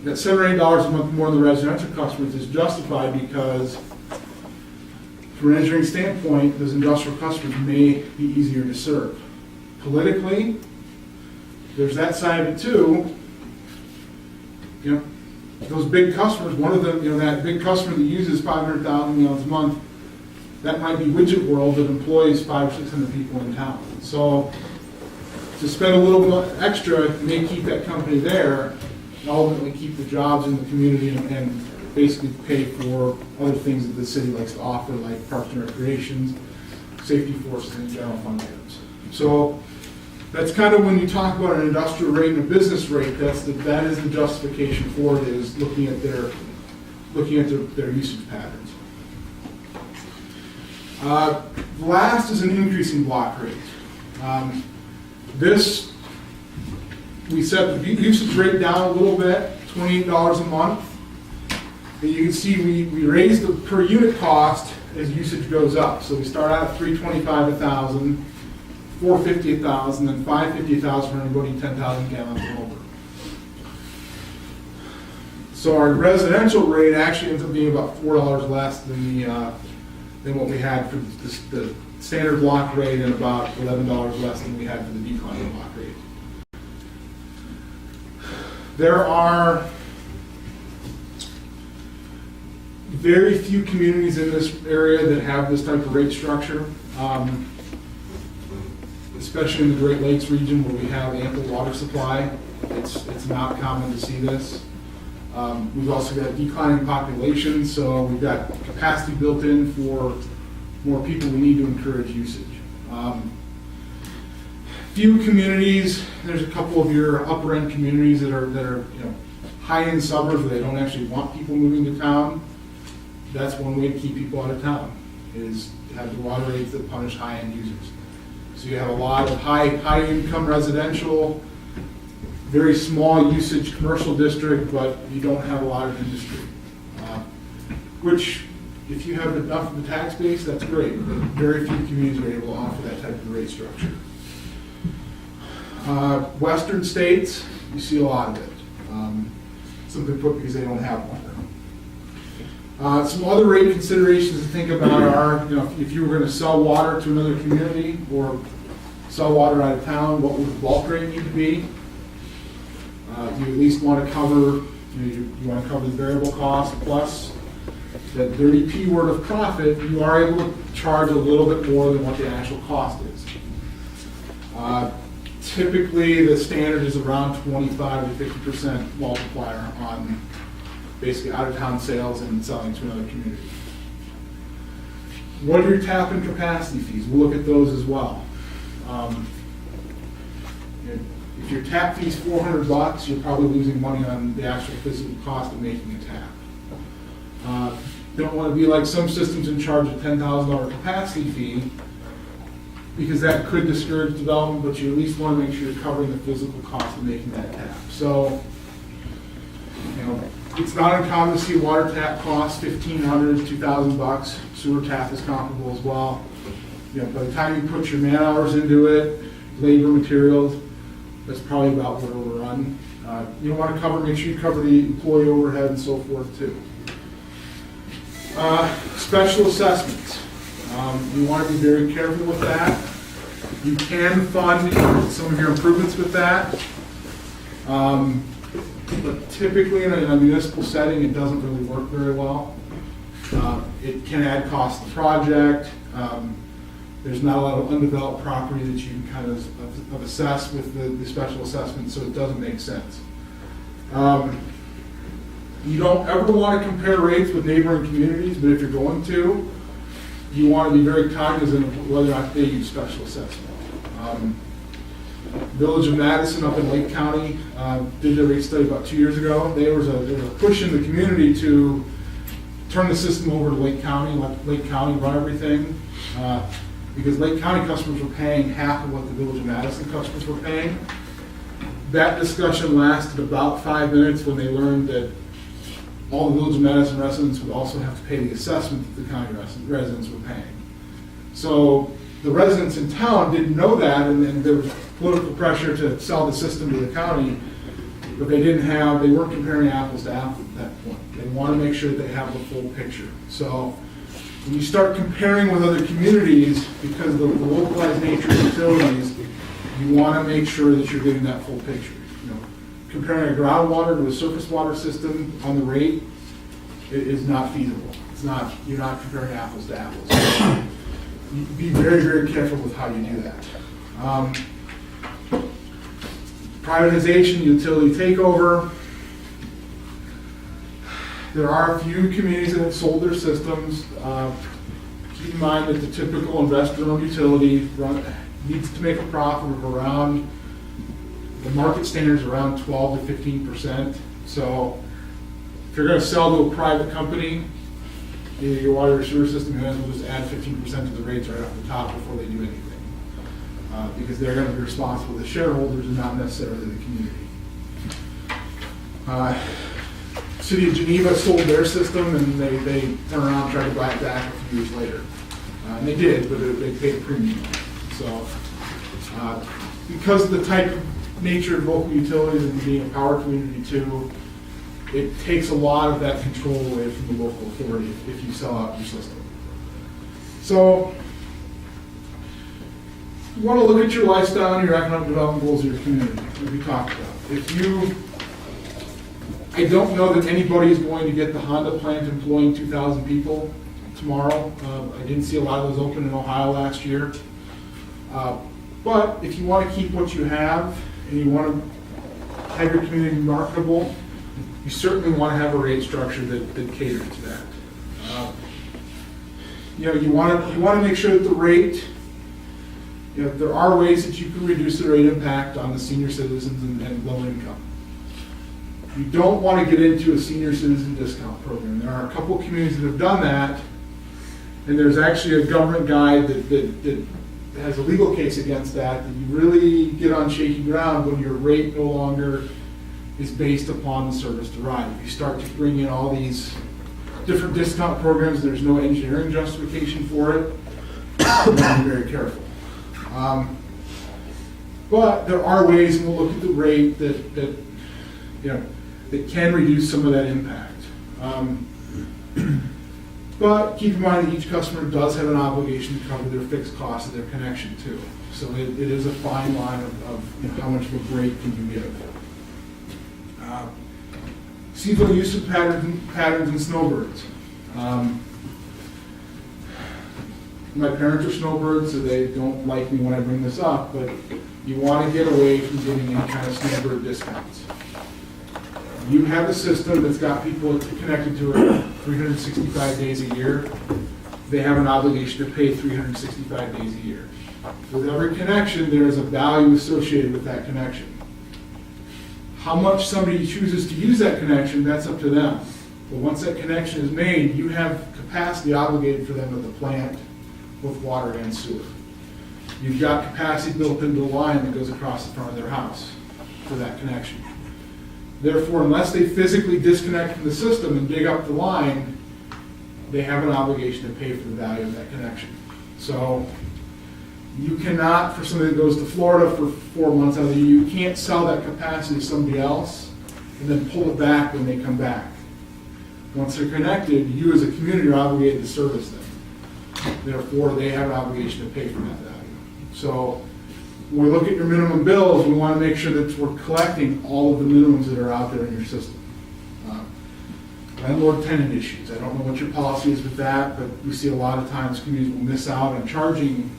that $7 or $8 a month more than the residential customers is justified because, from an engineering standpoint, those industrial customers may be easier to serve. Politically, there's that side of it too. Those big customers, one of them, that big customer that uses 500,000 gallons a month, that might be Widget World that employs 500 or 600 people in town. So to spend a little bit extra may keep that company there and ultimately keep the jobs in the community and basically pay for other things that the city likes to offer, like parks and recreations, safety forces, and general fund items. So that's kind of, when you talk about an industrial rate and a business rate, that is the justification for it, is looking at their usage patterns. Last is an increasing block rate. We set the usage rate down a little bit, $28 a month. And you can see we raise the per unit cost as usage goes up. So we start out at $325 $1,000, $450 $1,000, then $550 $1,000 for anybody 10,000 gallons or over. So our residential rate actually ends up being about $4 less than what we had for the standard block rate, and about $11 less than we had for the declining block rate. There are very few communities in this area that have this type of rate structure, especially in the Great Lakes region where we have ample water supply. It's not common to see this. We've also got declining population, so we've got capacity built in for more people we need to encourage usage. Few communities, there's a couple of your upper end communities that are high end suburbs where they don't actually want people moving to town. That's one way to keep people out of town, is to have the water rates that punish high end users. So you have a lot of high income residential, very small usage commercial district, but you don't have a lot of industry. Which, if you have enough of the tax base, that's great, but very few communities are able to offer that type of rate structure. Western states, you see a lot of it. Simply put, because they don't have water. Some other rate considerations to think about are, if you were going to sell water to another community or sell water out of town, what would the bulk rate need to be? You at least want to cover, you want to cover the variable cost plus that dirty P word of profit, you are able to charge a little bit more than what the actual cost is. Typically, the standard is around 25 to 50% multiplier on basically out-of-town sales and selling to another community. What are your tap and capacity fees? We'll look at those as well. If your tap fee's $400, you're probably losing money on the actual physical cost of making a tap. Don't want to be like some systems in charge of $10,000 capacity fee, because that could discourage development, but you at least want to make sure you're covering the physical cost of making that tap. So, it's not uncommon to see water tap cost $1,500, $2,000. Sewer tap is comparable as well. By the time you put your man hours into it, labor, materials, that's probably about what it'll run. You want to make sure you cover the employee overhead and so forth too. Special assessments. You want to be very careful with that. You can fund some of your improvements with that. But typically in a municipal setting, it doesn't really work very well. It can add cost to the project. There's not a lot of undeveloped property that you can kind of assess with the special assessment, so it doesn't make sense. You don't ever want to compare rates with neighboring communities, but if you're going to, you want to be very cognizant of whether or not they use special assessment. Village of Madison up in Lake County did their rate study about 2 years ago. There was a push in the community to turn the system over to Lake County, let Lake County run everything, because Lake County customers were paying half of what the Village of Madison customers were paying. That discussion lasted about 5 minutes when they learned that all the Village of Madison residents would also have to pay the assessment that the county residents were paying. So the residents in town didn't know that, and there was political pressure to sell the system to the county, but they weren't comparing apples to apples at that point. They want to make sure that they have the full picture. So when you start comparing with other communities, because of the localized nature of utilities, you want to make sure that you're getting that full picture. Comparing a groundwater to a surface water system on the rate is not feasible. You're not comparing apples to apples. So be very, very careful with how you do that. Privatization, utility takeover. There are a few communities that have sold their systems. Keep in mind that the typical investor-owned utility needs to make a profit of around, the market standard is around 12 to 15%. So if you're going to sell to a private company, either your water or sewer system, you might as well just add 15% to the rates right off the top before they do anything. Because they're going to be responsible to shareholders and not necessarily the community. City of Geneva sold their system, and they turned around and tried to buy it back a few years later. And they did, but they paid a premium. So because of the type of nature of local utilities and being a power community too, it takes a lot of that control away from the local authority if you sell out your system. So you want to look at your lifestyle and your economic development goals of your community, like we talked about. I don't know that anybody is going to get the Honda plant employing 2,000 people tomorrow. I didn't see a lot of those open in Ohio last year. But if you want to keep what you have and you want to have your community marketable, you certainly want to have a rate structure that caters to that. You want to make sure that the rate, there are ways that you can reduce the rate impact on the senior citizens and low income. You don't want to get into a senior citizen discount program. There are a couple of communities that have done that, and there's actually a government guide that has a legal case against that you really get on shaky ground when your rate no longer is based upon the service derived. If you start to bring in all these different discount programs, there's no engineering justification for it. You want to be very careful. But there are ways, and we'll look at the rate that can reduce some of that impact. But keep in mind that each customer does have an obligation to cover their fixed costs of their connection too. So it is a fine line of how much of a break can you give. Seasonal usage patterns and snowbirds. My parents are snowbirds, so they don't like me when I bring this up, but you want to get away from getting any kind of snowbird discounts. You have a system that's got people connected to it 365 days a year. They have an obligation to pay 365 days a year. With every connection, there is a value associated with that connection. How much somebody chooses to use that connection, that's up to them. But once that connection is made, you have capacity obligated for them at the plant with water and sewer. You've got capacity built into the line that goes across the front of their house for that connection. Therefore, unless they physically disconnect from the system and dig up the line, they have an obligation to pay for the value of that connection. So you cannot, for somebody that goes to Florida for 4 months out of the year, you can't sell that capacity to somebody else and then pull it back when they come back. Once they're connected, you as a community are obligated to service them. Therefore, they have an obligation to pay for that value. So when we look at your minimum bills, we want to make sure that we're collecting all of the minimums that are out there in your system. Landlord-tenant issues. I don't know what your policy is with that, but we see a lot of times communities will miss out on charging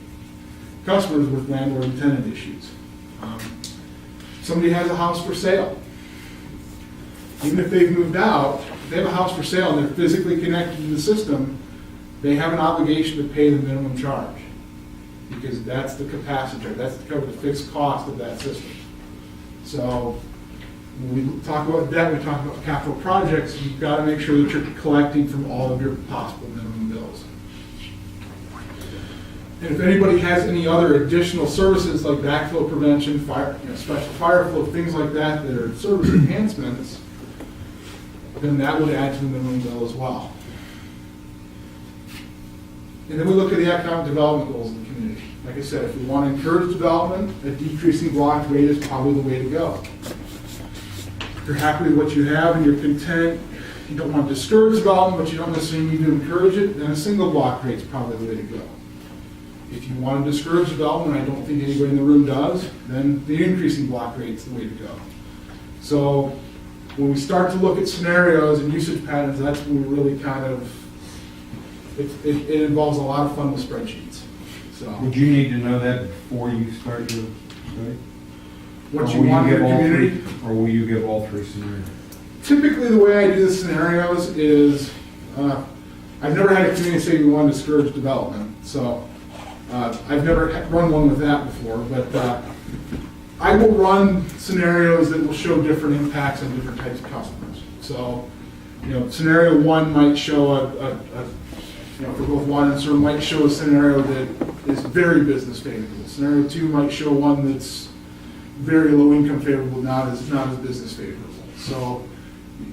customers with landlord and tenant issues. Somebody has a house for sale. Even if they've moved out, if they have a house for sale and they're physically connected to the system, they have an obligation to pay the minimum charge because that's the capacity, that's to cover the fixed cost of that system. So when we talk about debt, we talk about capital projects, you've got to make sure that you're collecting from all of your possible minimum bills. And if anybody has any other additional services like backflow prevention, fire, special fire flow, things like that that are service enhancements, then that would add to the minimum bill as well. And then we look at the economic development goals of the community. Like I said, if we want to encourage development, a decreasing block rate is probably the way to go. If you're happy with what you have and you're content, you don't want to discourage development, but you don't necessarily need to encourage it, then a single block rate is probably the way to go. If you want to discourage development, I don't think anybody in the room does, then the increasing block rate is the way to go. So when we start to look at scenarios and usage patterns, that's when we really kind of, it involves a lot of fun with spreadsheets. So Would you need to know that before you start your study? what Or you will want in give your all community. three- Or will you give all three scenarios? Typically, the way I do the scenarios is, I've never had a community say we want to discourage development. So I've never run one with that before, but I will run scenarios that will show different impacts on different types of customers. So, scenario one might show for both water and sewer, might show a scenario that is very business favorable. Scenario two might show one that's very low income favorable, not as business favorable. So,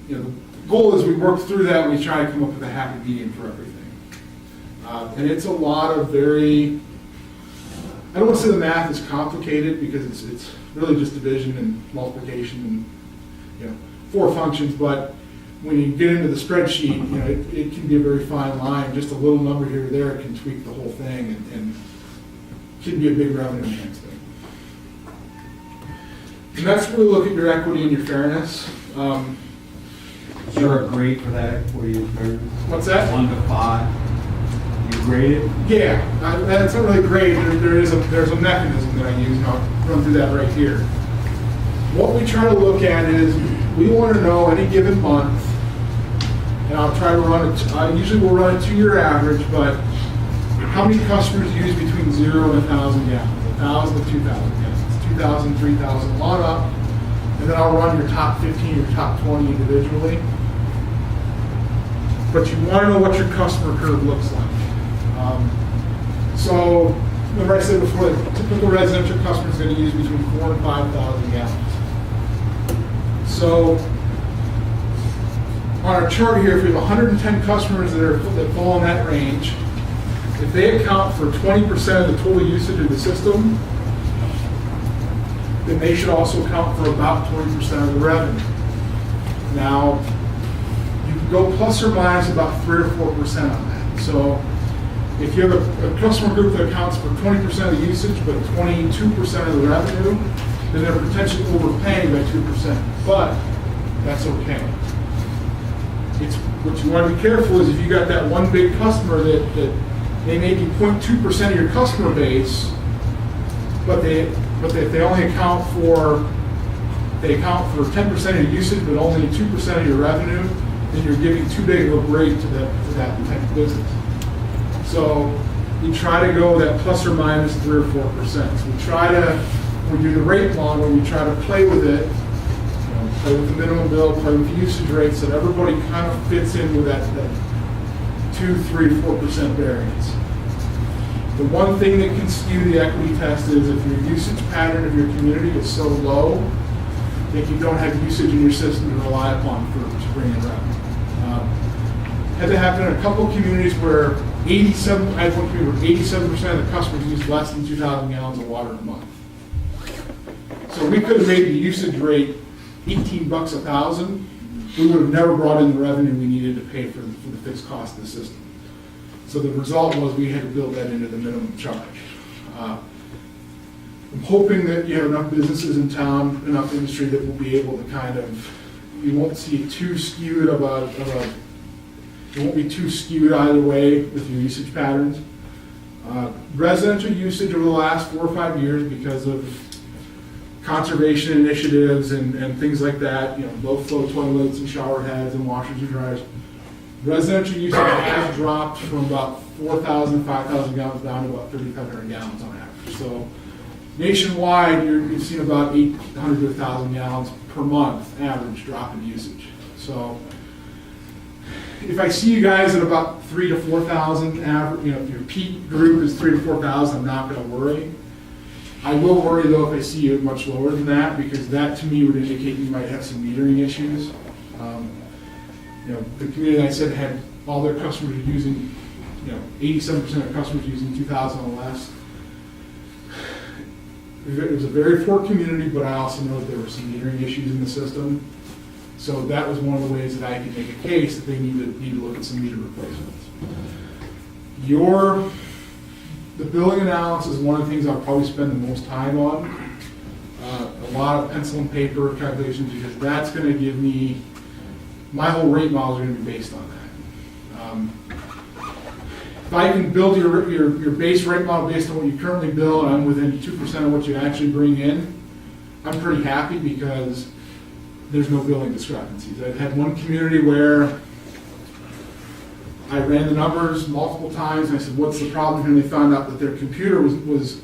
the goal is we work through that and we try to come up with a happy medium for everything. And it's a lot of very, I don't want to say the math is complicated because it's really just division and multiplication and 4 functions, but when you get into the spreadsheet, it can be a very fine line. Just a little number here or there can tweak the whole thing and can be a big revenue enhancement. And that's where we look at your equity and your fairness. Is there a grade for that equity and fairness? What's that? 1 to 5. You grade it? Yeah, that's not really great. There's a mechanism that I use, and I'll run through that right here. What we try to look at is we want to know any given month, and I'll try to run it. Usually we'll run a 2-year average, but how many customers use between 0 and 1,000 gallons, 1,000 to 2,000 gallons, 2,000, 3,000, on up, and then I'll run your top 15, your top 20 individually. But you want to know what your customer curve looks like. So, remember I said before, the typical residential customer is going to use between 4,000 and 5,000 gallons. So, on our chart here, if we have 110 customers that fall in that range, if they account for 20% of the total usage of the system, then they should also account for about 20% of the revenue. Now, you can go plus or minus about 3 or 4% on that. So, if you have a customer group that accounts for 20% of the usage, but 22% of the revenue, then they're potentially overpaying by 2%. But that's okay. what you want to be careful is if you got that one big customer that they may be 0.2% of your customer base, but if they only account for 10% of your usage, but only 2% of your revenue, then you're giving too big of a break to that type of business. So you try to go that plus or minus 3 or 4%. So we try to, when we do the rate model, we try to play with it, play with the minimum bill, play with the usage rates, so that everybody kind of fits in with that 2, 3, 4% variance. The one thing that can skew the equity test is if your usage pattern of your community is so low that you don't have usage in your system to rely upon to bring in revenue. Had that happen in a couple of communities where I had one community where 87% of the customers used less than 2,000 gallons of water a month. So we could have made the usage rate $18 a thousand. We would have never brought in the revenue we needed to pay for the fixed cost of the system. So the result was we had to build that into the minimum charge. I'm hoping that you have enough businesses in town, enough industry that will be able to kind of, you won't see too skewed it won't be too skewed either way with your usage patterns. Residential usage over the last 4 or 5 years because of conservation initiatives and things like that, low flow toilets and shower heads and washers and dryers. Residential usage has dropped from about 4,000, 5,000 gallons down to about 3,500 gallons on average. So nationwide, you've seen about 800 to 1,000 gallons per month average drop in usage. So if I see you guys at about 3,000 to 4,000 average, if your peak group is 3,000 to 4,000, I'm not going to worry. I will worry though if I see you much lower than that, because that to me would indicate you might have some metering issues. The community I said had all their customers using, 87% of customers using 2,000 or less. It was a very poor community, but I also know that there were some metering issues in the system. So that was one of the ways that I could make a case that they need to look at some meter replacements. The billing analysis is one of the things I'll probably spend the most time on. A lot of pencil and paper calculations, because that's going to give me, my whole rate models are going to be based on that. If I can build your base rate model based on what you currently bill, and I'm within 2% of what you actually bring in, I'm pretty happy because there's no billing discrepancies. I've had one community where I ran the numbers multiple times, and I said, what's the problem here? And they found out that their computer was